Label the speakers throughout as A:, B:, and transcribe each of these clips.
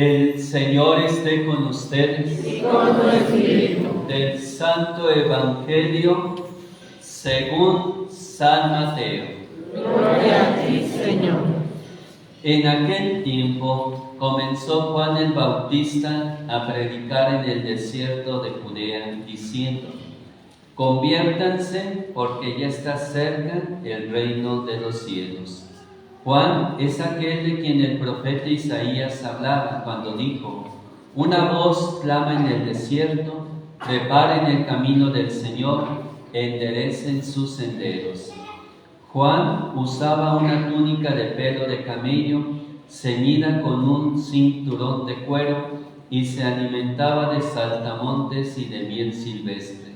A: El Señor esté con ustedes.
B: Y con tu espíritu.
A: Del Santo Evangelio según San Mateo.
B: Gloria a ti, Señor.
A: En aquel tiempo comenzó Juan el Bautista a predicar en el desierto de Judea, diciendo: conviértanse, porque ya está cerca el reino de los cielos. Juan es aquel de quien el profeta Isaías hablaba cuando dijo: una voz clama en el desierto, preparen el camino del Señor, enderecen sus senderos. Juan usaba una túnica de pelo de camello, ceñida con un cinturón de cuero, y se alimentaba de saltamontes y de miel silvestre.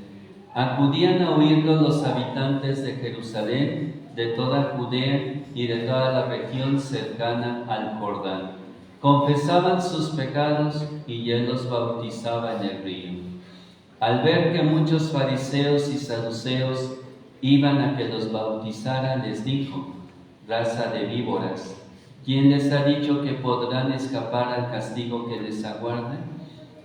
A: Acudían a oírlo los habitantes de Jerusalén, de toda Judea y de toda la región cercana al Jordán. Confesaban sus pecados y él los bautizaba en el río. Al ver que muchos fariseos y saduceos iban a que los bautizara, les dijo: raza de víboras, ¿quién les ha dicho que podrán escapar al castigo que les aguarda?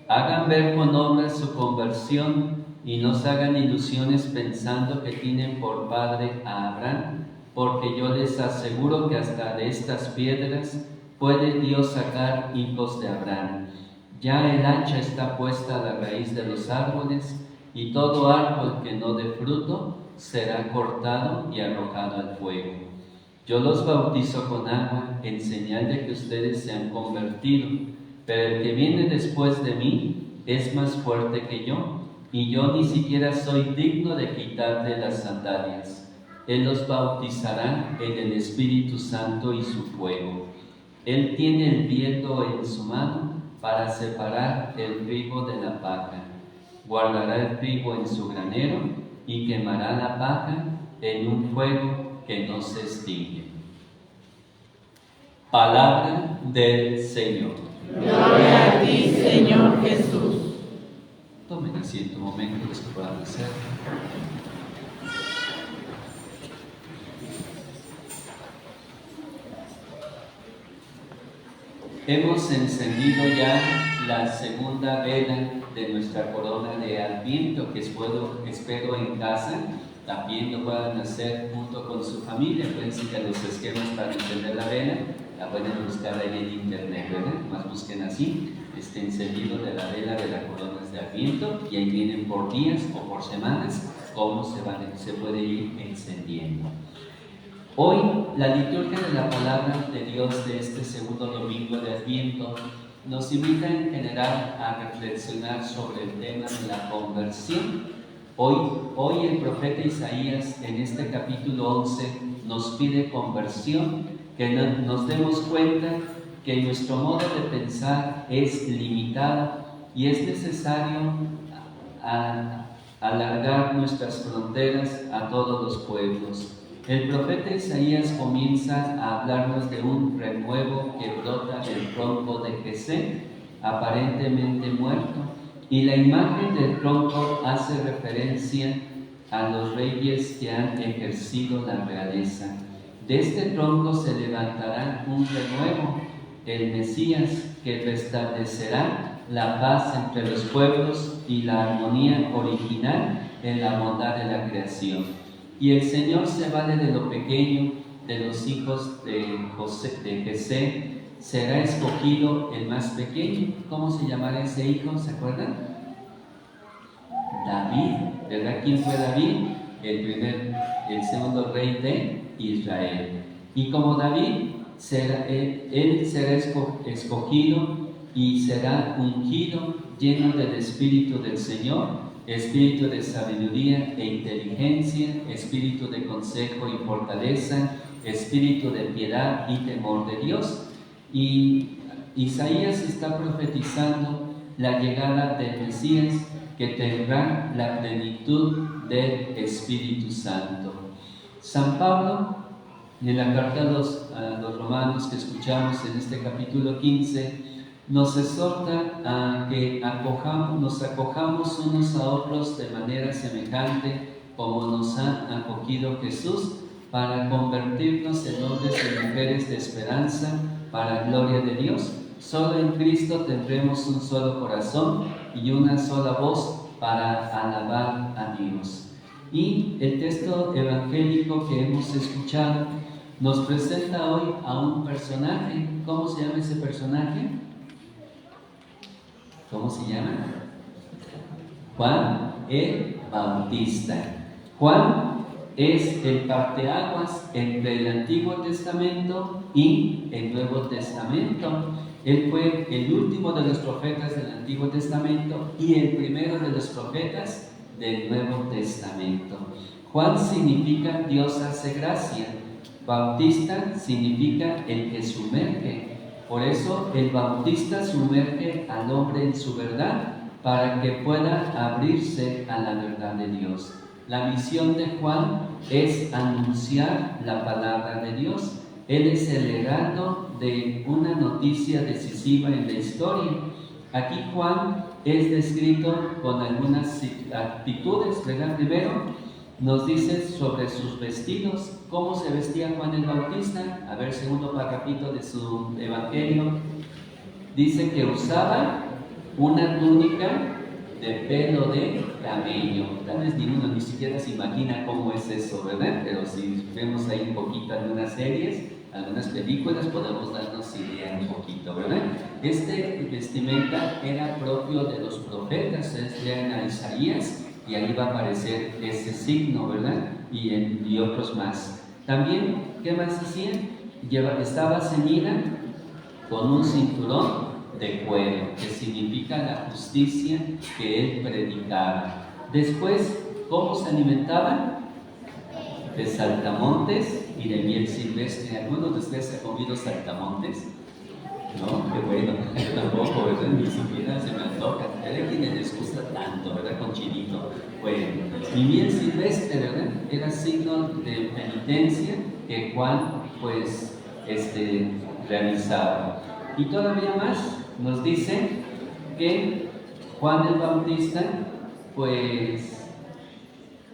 A: Hagan ver con obras su conversión y no se hagan ilusiones pensando que tienen por padre a Abraham, porque yo les aseguro que hasta de estas piedras puede Dios sacar hijos de Abraham. Ya el hacha está puesta a la raíz de los árboles, y todo árbol que no dé fruto será cortado y arrojado al fuego. Yo los bautizo con agua en señal de que ustedes se han convertido, pero el que viene después de mí es más fuerte que yo, y yo ni siquiera soy digno de quitarle las sandalias. Él los bautizará en el Espíritu Santo y su fuego. Él tiene el viento en su mano para separar el trigo de la paja. Guardará el trigo en su granero y quemará la paja en un fuego que no se extingue. Palabra del Señor.
B: Gloria a ti, Señor Jesús.
A: Tomen asiento un momento, los que puedan hacer. Hemos encendido ya la segunda vela de nuestra corona de Adviento, que espero en casa también lo puedan hacer junto con su familia. Pueden seguir los esquemas para encender la vela, la pueden buscar ahí en internet, ¿verdad? Más busquen así, encendido de la vela de las coronas de Adviento, y ahí vienen por días o por semanas cómo se puede ir encendiendo. Hoy la liturgia de la palabra de Dios de este segundo domingo de Adviento nos invita en general a reflexionar sobre el tema de la conversión. Hoy el profeta Isaías en este capítulo 11 nos pide conversión, que nos demos cuenta que nuestro modo de pensar es limitado y es necesario alargar nuestras fronteras a todos los pueblos. El profeta Isaías comienza a hablarnos de un renuevo que brota del tronco de Jesé, aparentemente muerto, y la imagen del tronco hace referencia a los reyes que han ejercido la realeza. De este tronco se levantará un renuevo, el Mesías, que restablecerá la paz entre los pueblos y la armonía original en la bondad de la creación. Y el Señor se vale de lo pequeño, de los hijos de Jesé. Será escogido el más pequeño. ¿Cómo se llamará ese hijo? ¿Se acuerdan? David, ¿verdad? ¿Quién fue David? El segundo rey de Israel. Y como David, él será escogido y será ungido, lleno del Espíritu del Señor, espíritu de sabiduría e inteligencia, espíritu de consejo y fortaleza, espíritu de piedad y temor de Dios. Y Isaías está profetizando la llegada del Mesías, que tendrá la plenitud del Espíritu Santo. San Pablo, en la carta a los romanos que escuchamos en este capítulo 15, nos exhorta a que nos acojamos unos a otros de manera semejante como nos ha acogido Jesús, para convertirnos en hombres y mujeres de esperanza para gloria de Dios, Solo en Cristo tendremos un solo corazón y una sola voz para alabar a Dios. Y el texto evangélico que hemos escuchado nos presenta hoy a un personaje. ¿Cómo se llama ese personaje? ¿Cómo se llama? Juan el Bautista. Juan es el parteaguas entre el Antiguo Testamento y el Nuevo Testamento. Él fue el último de los profetas del Antiguo Testamento y el primero de los profetas del Nuevo Testamento. Juan significa Dios hace gracia. Bautista significa el que sumerge. Por eso el Bautista sumerge al hombre en su verdad para que pueda abrirse a la verdad de Dios. La misión de Juan es anunciar la palabra de Dios. Él es el heraldo de una noticia decisiva en la historia. Aquí Juan es descrito con algunas actitudes, ¿verdad? Primero nos dice sobre sus vestidos, cómo se vestía Juan el Bautista. A ver, segundo parrafito de su evangelio. Dice que usaba una túnica de pelo de camello. Tal vez ninguno ni siquiera se imagina cómo es eso, ¿verdad? Pero si vemos ahí un poquito algunas series, algunas películas, podemos darnos idea un poquito, ¿verdad? Este vestimenta era propio de los profetas. Es lean a Isaías y ahí va a aparecer ese signo, ¿verdad? Y otros más. También, ¿qué más hacía? Estaba ceñida con un cinturón de cuero, que significa la justicia que él predicaba. Después, ¿cómo se alimentaban? De saltamontes y de miel silvestre. ¿Alguno de ustedes ha comido saltamontes? No, qué bueno, yo tampoco, ¿verdad? Ni siquiera se me antoja. Hay quienes les gusta tanto, ¿verdad? Con chilito. Bueno, y miel silvestre, ¿verdad? Era signo de penitencia que Juan, pues, realizaba. Y todavía más, nos dice que Juan el Bautista, pues,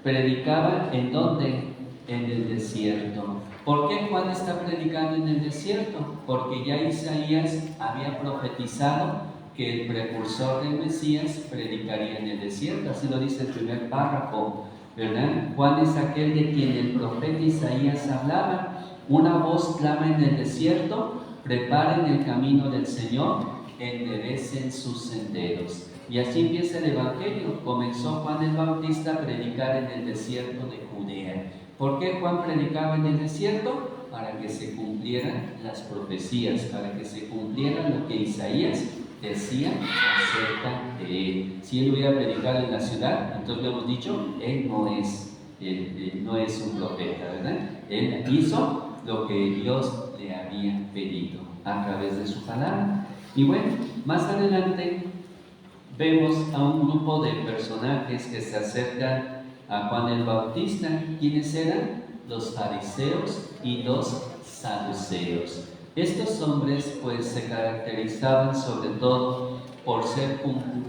A: predicaba ¿en dónde? En el desierto. ¿Por qué Juan está predicando en el desierto? Porque ya Isaías había profetizado que el precursor del Mesías predicaría en el desierto. Así lo dice el primer párrafo, ¿verdad? Juan es aquel de quien el profeta Isaías hablaba. Una voz clama en el desierto: preparen el camino del Señor, enderecen sus senderos. Y así empieza el Evangelio. Comenzó Juan el Bautista a predicar en el desierto de Judea. ¿Por qué Juan predicaba en el desierto? Para que se cumplieran las profecías, para que se cumpliera lo que Isaías decía acerca de él. Si él hubiera predicado en la ciudad, entonces lo hemos dicho, él no es un profeta, ¿verdad? Él hizo lo que Dios le había pedido a través de su palabra. Y bueno, más adelante vemos a un grupo de personajes que se acercan a Juan el Bautista. ¿Quiénes eran? Los fariseos y los saduceos. Estos hombres pues se caracterizaban sobre todo por ser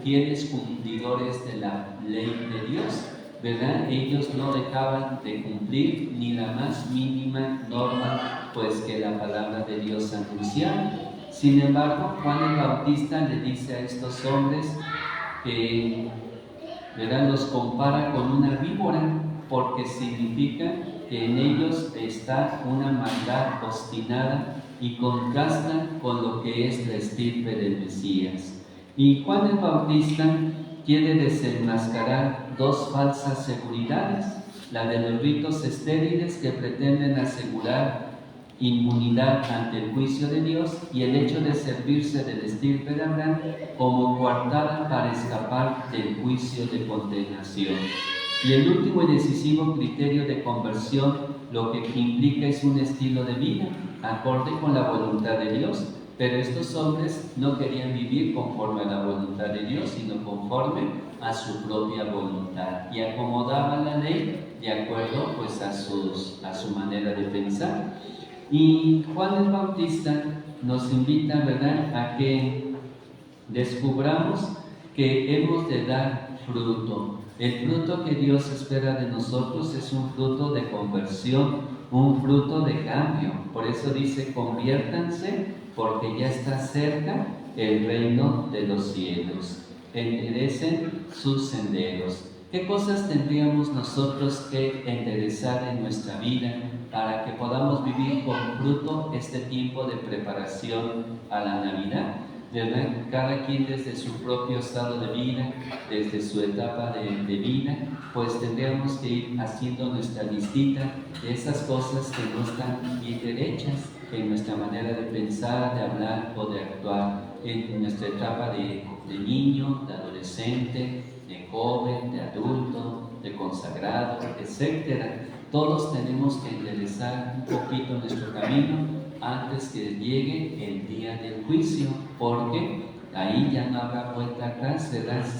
A: fieles cumplidores de la ley de Dios, ¿verdad? Ellos no dejaban de cumplir ni la más mínima norma pues que la palabra de Dios anunciaba. Sin embargo, Juan el Bautista le dice a estos hombres que, ¿verdad?, los compara con una víbora, porque significa que en ellos está una maldad obstinada y contrasta con lo que es la estirpe del Mesías. Y Juan el Bautista quiere desenmascarar dos falsas seguridades: la de los ritos estériles que pretenden asegurar inmunidad ante el juicio de Dios, y el hecho de servirse del estirpe de Abraham como coartada para escapar del juicio de condenación. Y el último y decisivo criterio de conversión lo que implica es un estilo de vida acorde con la voluntad de Dios. Pero estos hombres no querían vivir conforme a la voluntad de Dios, sino conforme a su propia voluntad, y acomodaban la ley de acuerdo pues a su manera de pensar. Y Juan el Bautista nos invita, ¿verdad?, a que descubramos que hemos de dar fruto. El fruto que Dios espera de nosotros es un fruto de conversión, un fruto de cambio. Por eso dice: conviértanse porque ya está cerca el reino de los cielos. Enderecen sus senderos. ¿Qué cosas tendríamos nosotros que enderezar en nuestra vida para que podamos vivir con fruto este tiempo de preparación a la Navidad? ¿Verdad? Cada quien desde su propio estado de vida, desde su etapa de vida, pues tendríamos que ir haciendo nuestra listita de esas cosas que no están bien derechas en nuestra manera de pensar, de hablar o de actuar, en nuestra etapa de niño, de adolescente, de joven, de adulto, de consagrado, etc. Todos tenemos que enderezar un poquito nuestro camino antes que llegue el día del juicio, porque ahí ya no habrá vuelta atrás,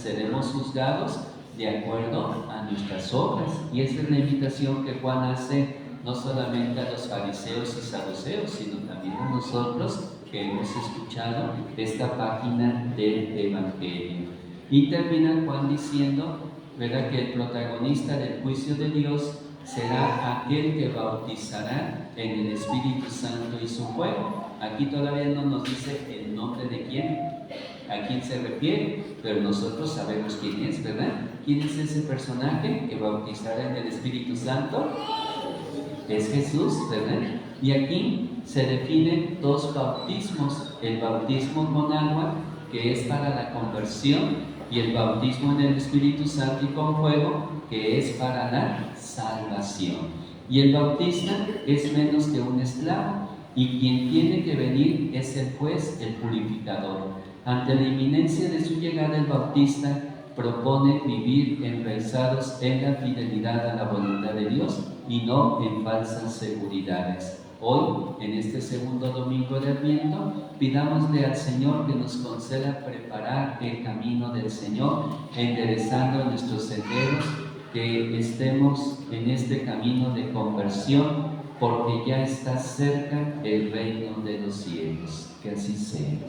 A: seremos juzgados de acuerdo a nuestras obras. Y esa es la invitación que Juan hace no solamente a los fariseos y saduceos, sino también a nosotros que hemos escuchado esta página del Evangelio. Y termina Juan diciendo, ¿verdad?, que el protagonista del juicio de Dios será aquel que bautizará en el Espíritu Santo y su fuego. Aquí todavía no nos dice el nombre de quién, a quién se refiere, pero nosotros sabemos quién es, ¿verdad? ¿Quién es ese personaje que bautizará en el Espíritu Santo? Es Jesús, ¿verdad? Y aquí se definen dos bautismos: el bautismo con agua, que es para la conversión, y el bautismo en el Espíritu Santo y con fuego, que es para la salvación. Y el bautista es menos que un esclavo, y quien tiene que venir es el juez, el purificador. Ante la inminencia de su llegada, el bautista propone vivir enraizados en la fidelidad a la voluntad de Dios y no en falsas seguridades. Hoy, en este segundo domingo de Adviento, pidámosle al Señor que nos conceda preparar el camino del Señor, enderezando nuestros senderos, que estemos en este camino de conversión, porque ya está cerca el reino de los cielos. Que así sea.